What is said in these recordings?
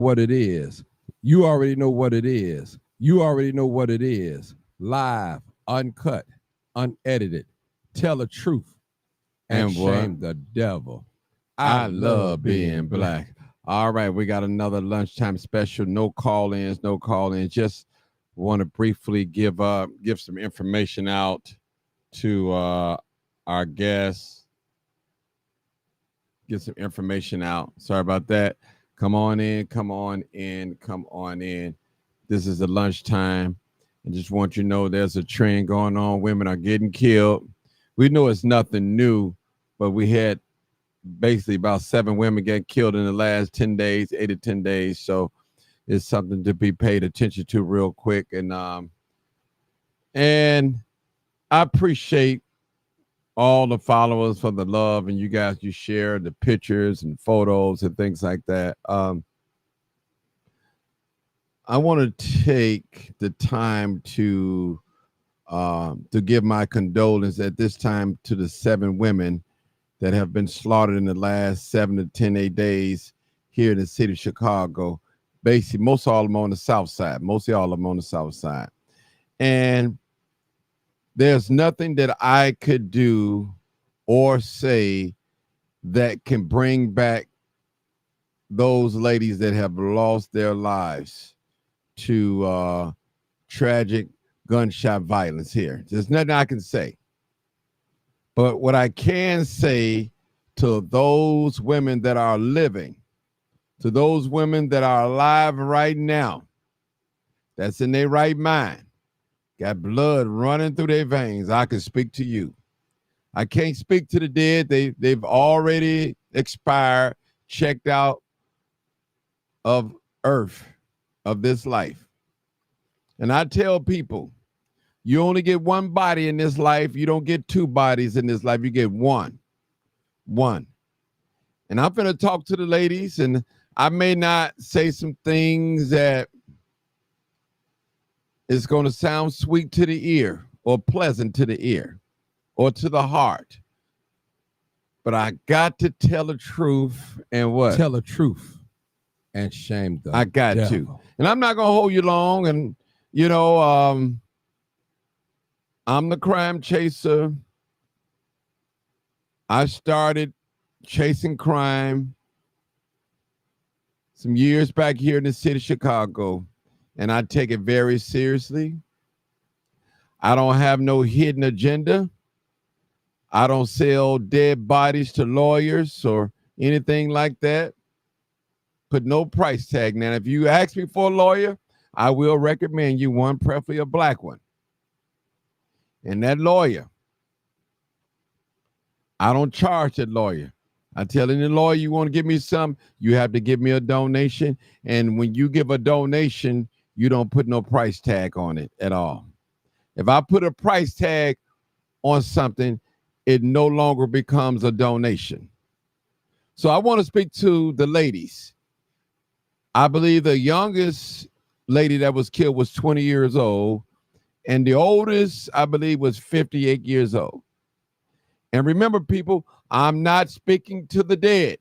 what it is. You already know what it is. You already know what it is. Live, uncut, unedited. Tell the truth and And what? shame the devil. I I love love being being black. black. All right, we got another lunchtime special. No call-ins, no call-ins. Just want to briefly give some information out to our guests. Get some information out. Sorry about that. Come on in, come on in, come on in. This is the lunchtime. I just want you to know there's a trend going on. Women are getting killed. We know it's nothing new, but we had basically about 7 women get killed in the last 10 days, 8 to 10 days. So it's something to be paid attention to real quick. And I appreciate all the followers for the love, and you guys, you share the pictures and photos and things like that. I want to take the time to give my condolence at this time to the 7 women that have been slaughtered in the last 7 to 10 days here in the city of Chicago. Basically, most all of them on the south side. Mostly all of them on the south side. And there's nothing that I could do or say that can bring back those ladies that have lost their lives to tragic gunshot violence here. There's nothing I can say. But what I can say to those women that are living, to those women that are alive right now, that's in their right mind, got blood running through their veins, I can speak to you. I can't speak to the dead. They've already expired, checked out of earth, of this life. And I tell people, you only get one body in this life. You don't get 2 bodies in this life. You get one. One. And I'm going to talk to the ladies, and I may not say some things that is going to sound sweet to the ear or pleasant to the ear or to the heart. But I got to tell the truth and what? Tell the truth and shame the I got devil. to. And I'm not going to hold you long. And, you know, I'm the crime chaser. I started chasing crime some years back here in the city of Chicago, and I take it very seriously. I don't have no hidden agenda. I don't sell dead bodies to lawyers or anything like that. Put no price tag. Now, if you ask me for a lawyer, I will recommend you one, preferably a black one. And that lawyer, I don't charge that lawyer. I tell any lawyer you want to give me some, you have to give me a donation. And when you give a donation, you don't put no price tag on it at all. If I put a price tag on something, it no longer becomes a donation. So I want to speak to the ladies. I believe the youngest lady that was killed was 20 years old, and the oldest, I believe, was 58 years old. And remember, people, I'm not speaking to the dead.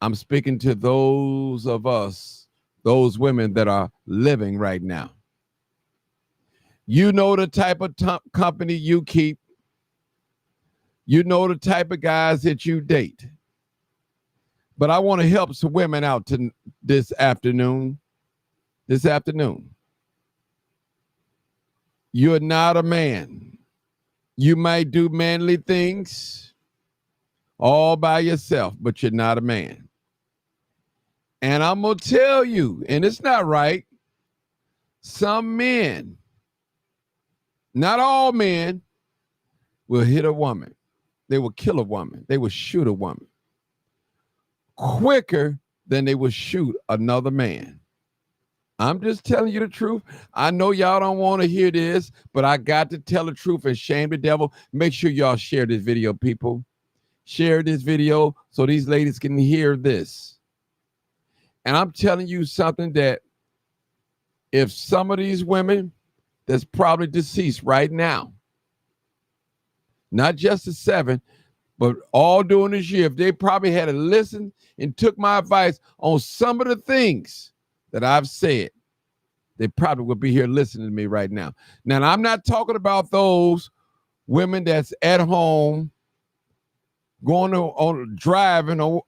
I'm speaking to those of us, those women that are living right now. You know the type of company you keep. You know the type of guys that you date. But I want to help some women out this afternoon. This afternoon. You're not a man. You might do manly things all by yourself, but you're not a man. And I'm going to tell you, and it's not right, some men, not all men, will hit a woman. They will kill a woman. They will shoot a woman quicker than they will shoot another man. I'm just telling you the truth. I know y'all don't want to hear this, but I got to tell the truth and shame the devil. Make sure y'all share this video, people. Share this video so these ladies can hear this. And I'm telling you something that if some of these women that's probably deceased right now, not just the 7, But all during this year, if they probably had to listen and took my advice on some of the things that I've said, they probably would be here listening to me right now. Now, I'm not talking about those women that's at home, going on driving or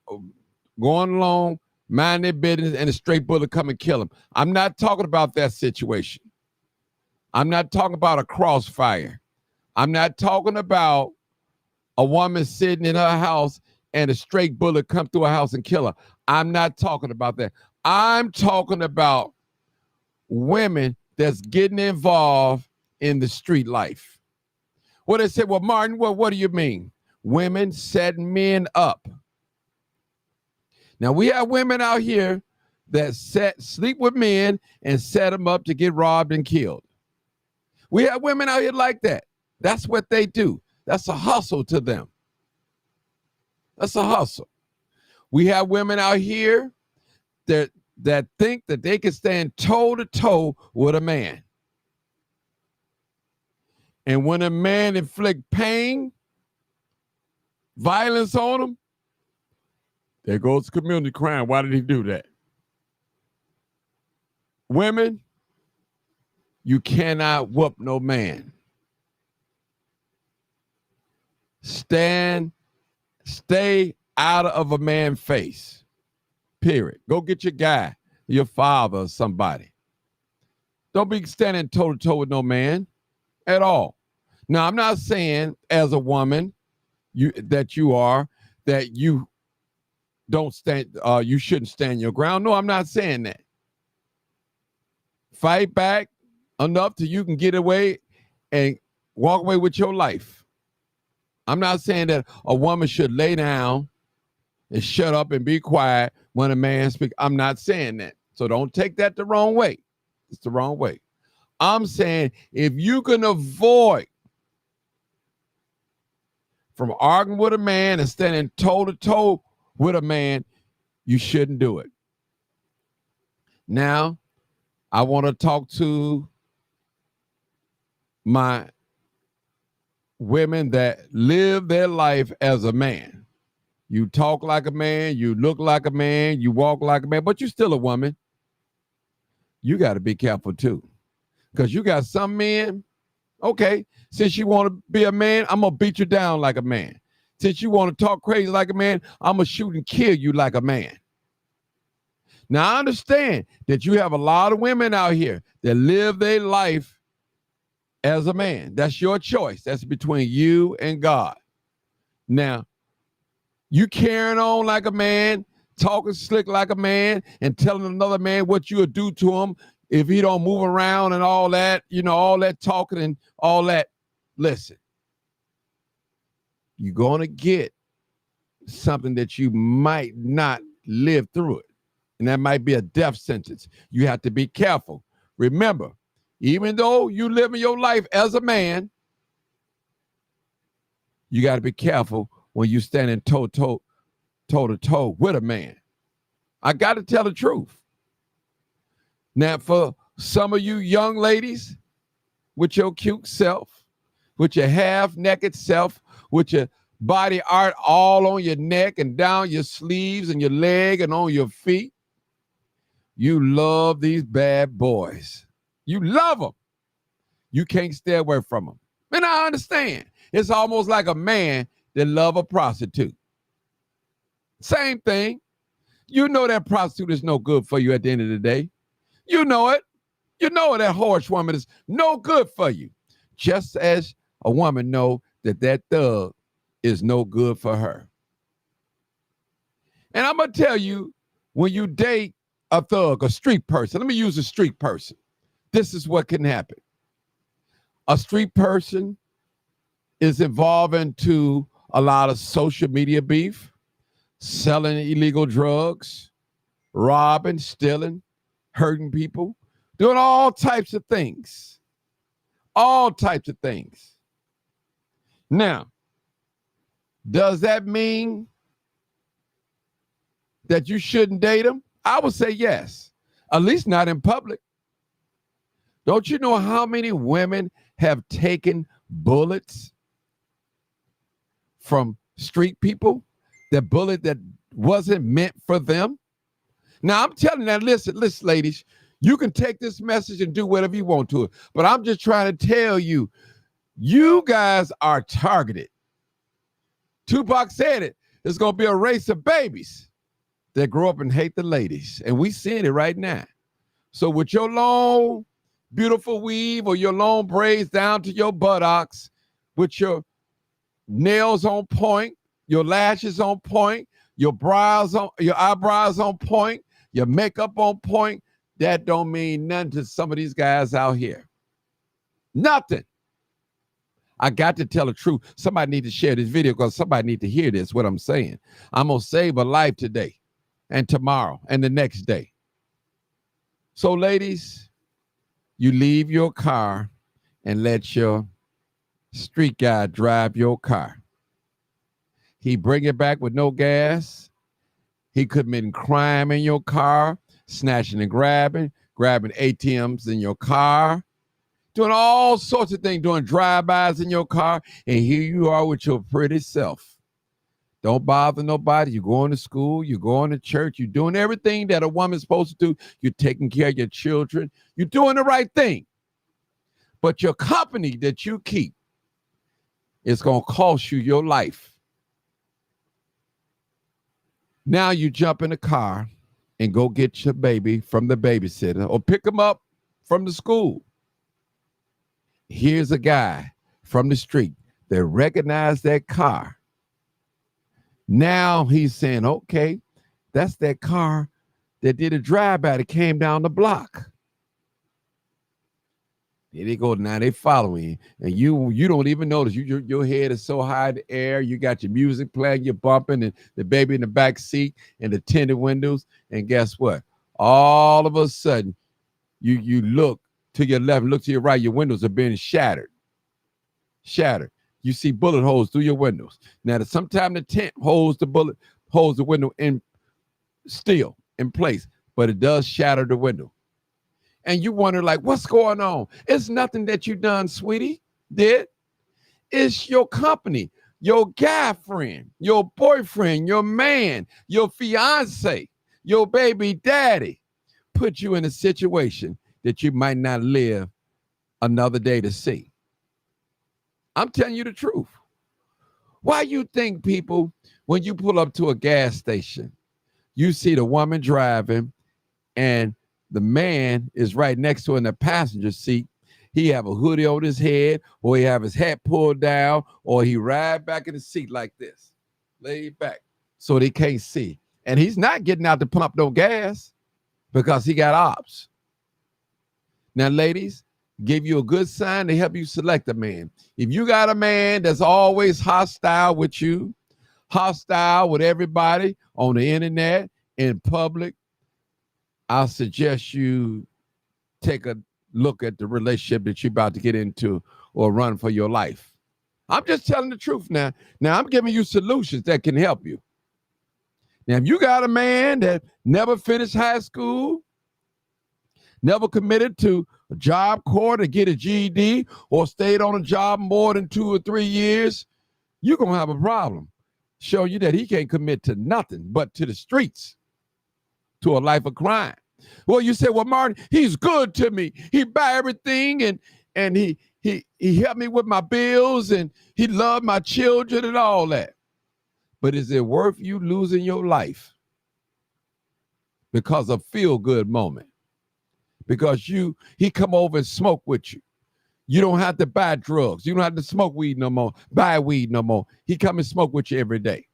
going along, mind their business, and a straight bullet come and kill them. I'm not talking about that situation. I'm not talking about a crossfire. I'm not talking about a woman sitting in her house and a straight bullet come through her house and kill her. I'm not talking about that. I'm talking about women that's getting involved in the street life. Well, they said, well, Martin, what do you mean? Women setting men up. Now, we have women out here that sleep with men and set them up to get robbed and killed. We have women out here like that. That's what they do. That's a hustle to them. That's a hustle. We have women out here that think that they can stand toe to toe with a man. And when a man inflict pain, violence on them, there goes community crime. Why did he do that? Women, you cannot whoop no man. Stay out of a man's face, period. Go get your guy, your father or somebody. Don't be standing toe-to-toe with no man at all. Now, I'm not saying as a woman that you don't stand, you shouldn't stand your ground. No, I'm not saying that. Fight back enough till you can get away and walk away with your life. I'm not saying that a woman should lay down and shut up and be quiet when a man speaks. I'm not saying that. So don't take that the wrong way. It's the wrong way. I'm saying if you can avoid from arguing with a man and standing toe-to-toe with a man, you shouldn't do it. Now, I want to talk to my women that live their life as a man. You talk like a man, you look like a man, you walk like a man, but you're still a woman. You got to be careful too. Because you got some men, okay, since you want to be a man, I'm going to beat you down like a man. Since you want to talk crazy like a man, I'm going to shoot and kill you like a man. Now, I understand that you have a lot of women out here that live their life as a man. That's your choice. That's between you and God. Now, you carrying on like a man, talking slick like a man, and telling another man what you would do to him if he don't move around and all that, all that talking and all that. Listen, you're going to get something that you might not live through it. And that might be a death sentence. You have to be careful. Remember, even though you live in your life as a man, you got to be careful when you're standing toe-to-toe with a man. I got to tell the truth. Now, for some of you young ladies with your cute self, with your half-naked self, with your body art all on your neck and down your sleeves and your leg and on your feet, you love these bad boys. You love them. You can't stay away from them. And I understand. It's almost like a man that love a prostitute. Same thing. You know that prostitute is no good for you at the end of the day. You know it. You know that horse woman is no good for you. Just as a woman know that thug is no good for her. And I'm going to tell you, when you date a thug, a street person, let me use a street person. This is what can happen. A street person is involved into a lot of social media beef, selling illegal drugs, robbing, stealing, hurting people, doing all types of things. All types of things. Now, does that mean that you shouldn't date them? I would say yes, at least not in public. Don't you know how many women have taken bullets from street people, that bullet that wasn't meant for them. Now I'm telling you, now listen, ladies, you can take this message and do whatever you want to it, but I'm just trying to tell you, you guys are targeted. Tupac said it. It's going to be a race of babies that grow up and hate the ladies, and we seeing it right now. So with your long, beautiful weave or your long braids down to your buttocks, with your nails on point, your lashes on point, your eyebrows on point, your makeup on point, that don't mean nothing to some of these guys out here. Nothing. I got to tell the truth. Somebody need to share this video because somebody need to hear this, what I'm saying. I'm going to save a life today and tomorrow and the next day. So, ladies, you leave your car and let your street guy drive your car. He bring it back with no gas. He committing crime in your car, snatching and grabbing ATMs in your car, doing all sorts of things, doing drive-bys in your car, and here you are with your pretty self. Don't bother nobody. You're going to school. You're going to church. You're doing everything that a woman's supposed to do. You're taking care of your children. You're doing the right thing. But your company that you keep is going to cost you your life. Now you jump in the car and go get your baby from the babysitter or pick him up from the school. Here's a guy from the street that recognized that car. Now he's saying, okay, that's that car that did a drive-by that came down the block. There they go. Now they following you, and you don't even notice. Your head is so high in the air. You got your music playing, you're bumping, and the baby in the back seat, and the tinted windows. And guess what? All of a sudden, you look to your left, look to your right. Your windows are being shattered. You see bullet holes through your windows. Now, sometimes the tent holds the window in still in place, but it does shatter the window. And you wonder, like, what's going on? It's nothing that you done, sweetie, did. It's your company, your guy friend, your boyfriend, your man, your fiance, your baby daddy put you in a situation that you might not live another day to see. I'm telling you the truth. Why you think, people, when you pull up to a gas station, you see the woman driving and the man is right next to her in the passenger seat. He have a hoodie on his head, or he have his hat pulled down, or he ride back in the seat like this, laid back, so they can't see. And he's not getting out to pump no gas because he got ops. Now, ladies, give you a good sign to help you select a man. If you got a man that's always hostile with you, hostile with everybody on the internet, in public, I'll suggest you take a look at the relationship that you're about to get into or run for your life. I'm just telling the truth now. Now, I'm giving you solutions that can help you. Now, if you got a man that never finished high school, never committed to a job corps to get a GED, or stayed on a job more than 2 or 3 years, you're going to have a problem. Show you that he can't commit to nothing but to the streets, to a life of crime. Well, you say, well, Martin, he's good to me. He buy everything, and he helped me with my bills, and he loved my children and all that. But is it worth you losing your life because of feel-good moment? Because he come over and smoke with you. You don't have to buy drugs. You don't have to smoke weed no more, buy weed no more. He come and smoke with you every day.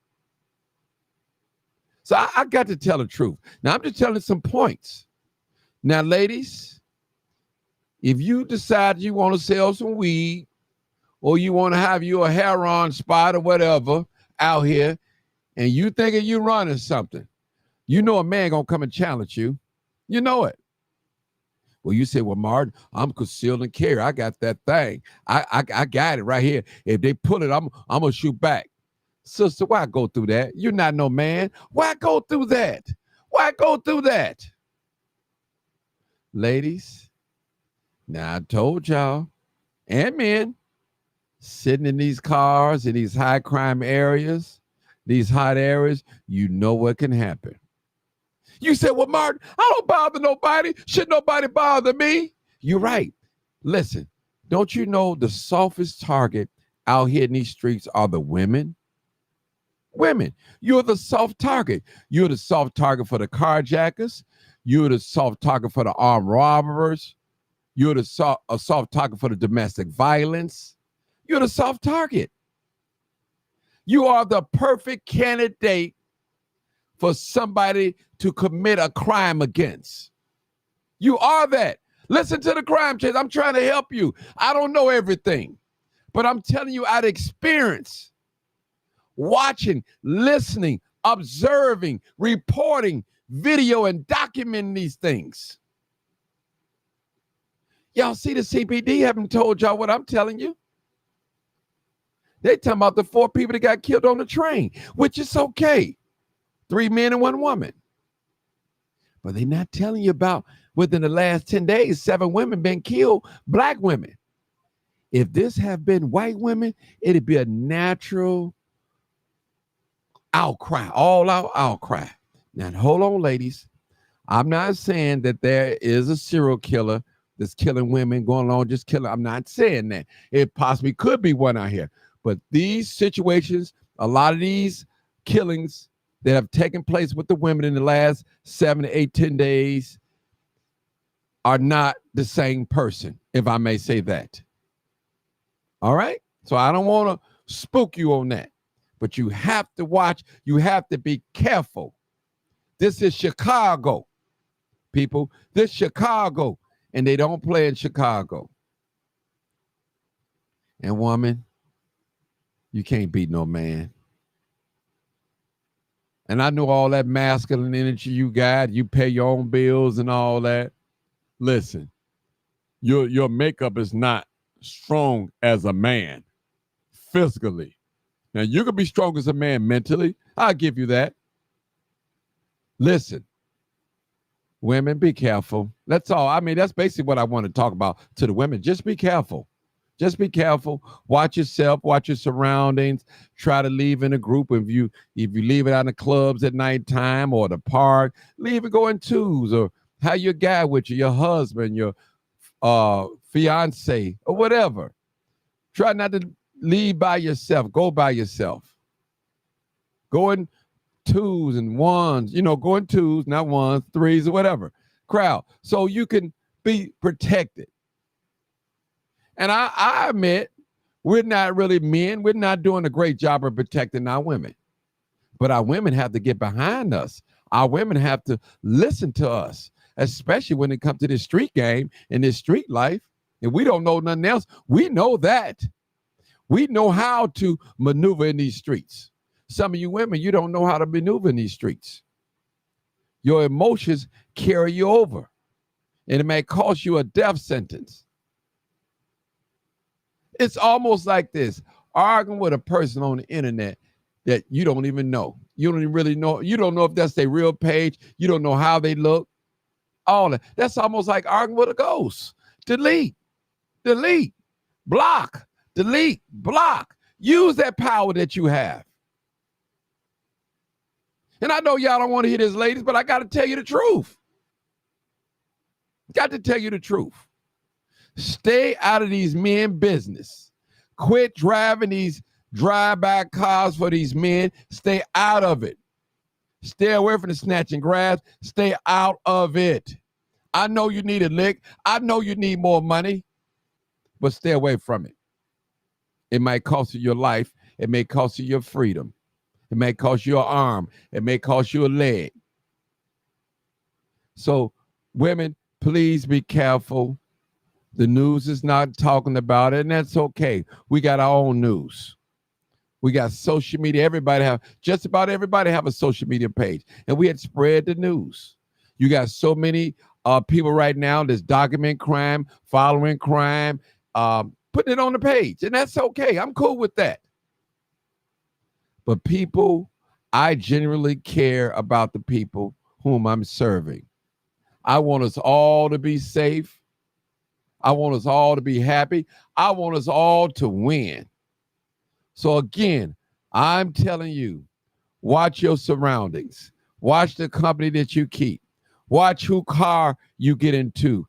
So I got to tell the truth. Now, I'm just telling some points. Now, ladies, if you decide you want to sell some weed, or you want to have you a heroin spot or whatever out here, and you thinking you running something, you know a man going to come and challenge you. You know it. Well, you say, well, Martin, I'm concealed and carry. I got that thing. I got it right here. If they pull it, I'm going to shoot back. Sister, why go through that? You're not no man. Why go through that? Why go through that? Ladies, now I told y'all, and men, sitting in these cars in these high crime areas, these hot areas, you know what can happen. You said, well, Martin, I don't bother nobody. Should nobody bother me? You're right. Listen, don't you know the softest target out here in these streets are the women? Women, you're the soft target. You're the soft target for the carjackers. You're the soft target for the armed robbers. You're a soft target for the domestic violence. You're the soft target. You are the perfect candidate for somebody to commit a crime against. You are that. Listen to the Crimechaser. I'm trying to help you. I don't know everything, but I'm telling you out of experience, watching, listening, observing, reporting, video, and documenting these things. Y'all see the CPD haven't told y'all what I'm telling you. They talking about the 4 people that got killed on the train, which is okay. 3 men and 1 woman. But they're not telling you about within the last 10 days, 7 women been killed, black women. If this have been white women, it'd be a natural outcry, all out outcry. Now, hold on, ladies. I'm not saying that there is a serial killer that's killing women, going on just killing. I'm not saying that. It possibly could be one out here. But these situations, a lot of these killings that have taken place with the women in the last 7 to 8, 10 days are not the same person, if I may say that. All right? So I don't want to spook you on that. But you have to watch. You have to be careful. This is Chicago, people. This is Chicago, and they don't play in Chicago. And woman, you can't beat no man. And I know all that masculine energy you got. You pay your own bills and all that. Listen, your makeup is not strong as a man physically. Now, you can be strong as a man mentally. I'll give you that. Listen, women, be careful. That's all. I mean, that's basically what I want to talk about to the women. Just be careful. Just be careful. Watch yourself. Watch your surroundings. Try to leave in a group. If you leave it out in the clubs at nighttime or the park, leave it go in twos, or have your guy with you, your husband, your fiance, or whatever. Try not to leave by yourself. Go by yourself. Go in twos and ones. Go in twos, not ones, threes, or whatever. Crowd. So you can be protected. And I admit, we're not really men. We're not doing a great job of protecting our women. But our women have to get behind us. Our women have to listen to us, especially when it comes to this street game and this street life. And we don't know nothing else. We know that. We know how to maneuver in these streets. Some of you women, you don't know how to maneuver in these streets. Your emotions carry you over, and it may cost you a death sentence. It's almost like this, arguing with a person on the internet that you don't even know. You don't even really know. You don't know if that's their real page. You don't know how they look. All that. That's almost like arguing with a ghost. Delete, block, delete, block. Use that power that you have. And I know y'all don't want to hear this, ladies, but I got to tell you the truth. Got to tell you the truth. Stay out of these men business. Quit driving these drive-by cars for these men. Stay out of it. Stay away from the snatching grabs. Stay out of it. I know you need a lick. I know you need more money, but stay away from it. It might cost you your life. It may cost you your freedom. It may cost you an arm. It may cost you a leg. So, women, please be careful. The news is not talking about it, and that's okay. We got our own news. We got social media. Just about everybody have a social media page, and we had spread the news. You got so many people right now that's document crime, following crime, putting it on the page, and that's okay. I'm cool with that. But people, I genuinely care about the people whom I'm serving. I want us all to be safe. I want us all to be happy. I want us all to win. So again, I'm telling you, watch your surroundings. Watch the company that you keep. Watch who car you get into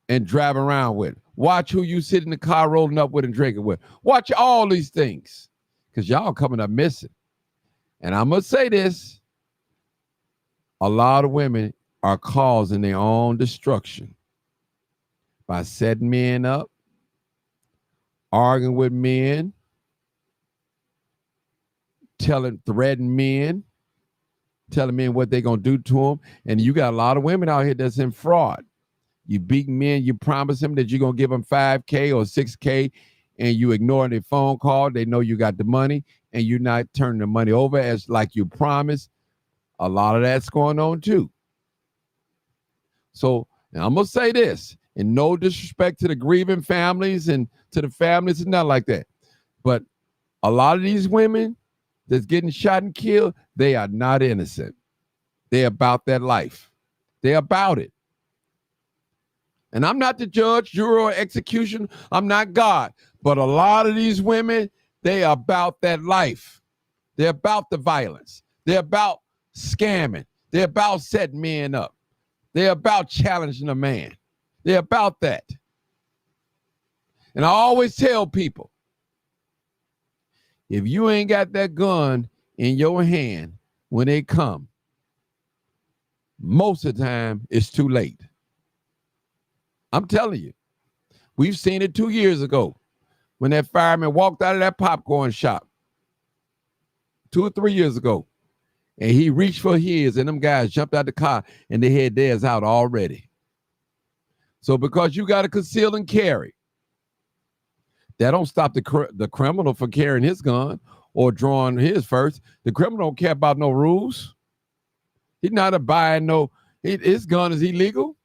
and drive around with. Watch who you sit in the car rolling up with and drinking with. Watch all these things because y'all coming up missing. And I'm going to say this. A lot of women are causing their own destruction by setting men up, arguing with men, threatening men, telling men what they're going to do to them. And you got a lot of women out here that's in fraud. You beat men, you promise them that you're going to give them $5K or $6K, and you ignore their phone call. They know you got the money, and you're not turning the money over as like you promised. A lot of that's going on too. So I'm going to say this, and no disrespect to the grieving families and to the families and nothing like that. But a lot of these women that's getting shot and killed, they are not innocent. They're about that life. They're about it. And I'm not the judge, jury, or execution. I'm not God. But a lot of these women, they are about that life. They're about the violence. They're about scamming. They're about setting men up. They're about challenging a man. They're about that. And I always tell people, if you ain't got that gun in your hand when they come, most of the time it's too late. I'm telling you, we've seen it 2 years ago when that fireman walked out of that popcorn shop 2 or 3 years ago, and he reached for his, and them guys jumped out the car, and they had theirs out already. So because you got to conceal and carry, that don't stop the criminal from carrying his gun or drawing his first. The criminal don't care about no rules. He's not buying his gun is illegal.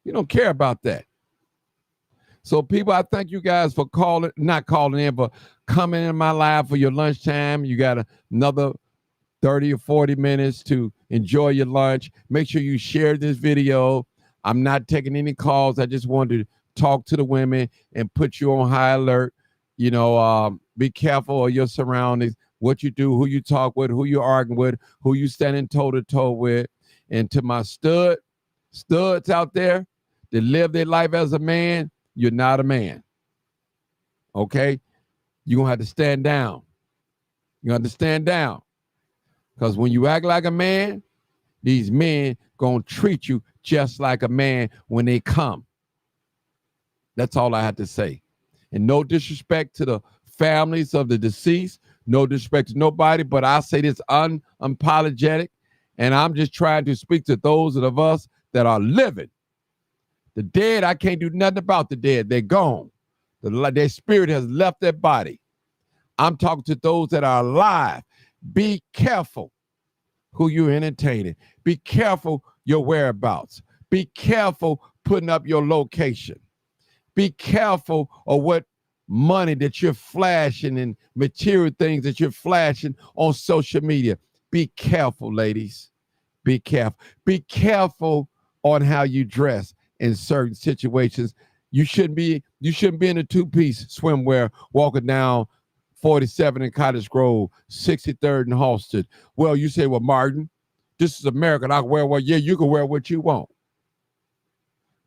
You don't care about that. So people, I thank you guys for not calling in, but coming in my live for your lunchtime. You got another 30 or 40 minutes to enjoy your lunch. Make sure you share this video. I'm not taking any calls. I just wanted to talk to the women and put you on high alert. Be careful of your surroundings, what you do, who you talk with, who you arguing with, who you standing toe-to-toe with. And to my studs out there that live their life as a man, you're not a man. Okay? You're going to have to stand down. You have to stand down. Because when you act like a man, these men going to treat you just like a man when they come. That's all I have to say. And no disrespect to the families of the deceased. No disrespect to nobody. But I say this unapologetic. And I'm just trying to speak to those of us that are living. The dead, I can't do nothing about the dead. They're gone. Their spirit has left their body. I'm talking to those that are alive. Be careful who you're entertaining. Be careful your whereabouts. Be careful putting up your location. Be careful of what money that you're flashing and material things that you're flashing on social media. Be careful, ladies. Be careful. Be careful on how you dress in certain situations. You shouldn't be in a two-piece swimwear walking down 47 in Cottage Grove, 63rd and Halsted. Well, you say, well, Martin, this is America. I can wear what? Yeah, you can wear what you want.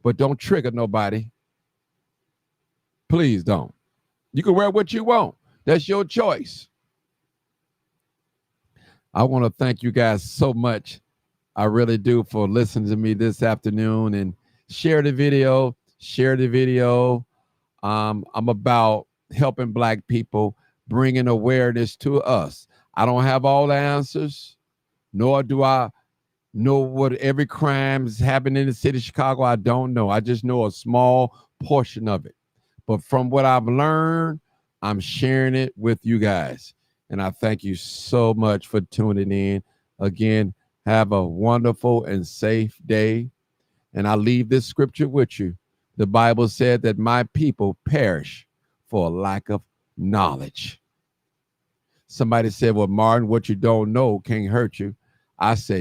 But don't trigger nobody. Please don't. You can wear what you want. That's your choice. I want to thank you guys so much. I really do, for listening to me this afternoon, and share the video. I'm about helping Black people, bringing awareness to us. I don't have all the answers, nor do I know what every crime is happening in the city of Chicago. I don't know. I just know a small portion of it. But from what I've learned, I'm sharing it with you guys. And I thank you so much for tuning in. Again, have a wonderful and safe day. And I leave this scripture with you. The Bible said that my people perish for a lack of knowledge. Somebody said, well, Martin, what you don't know can't hurt you. I said,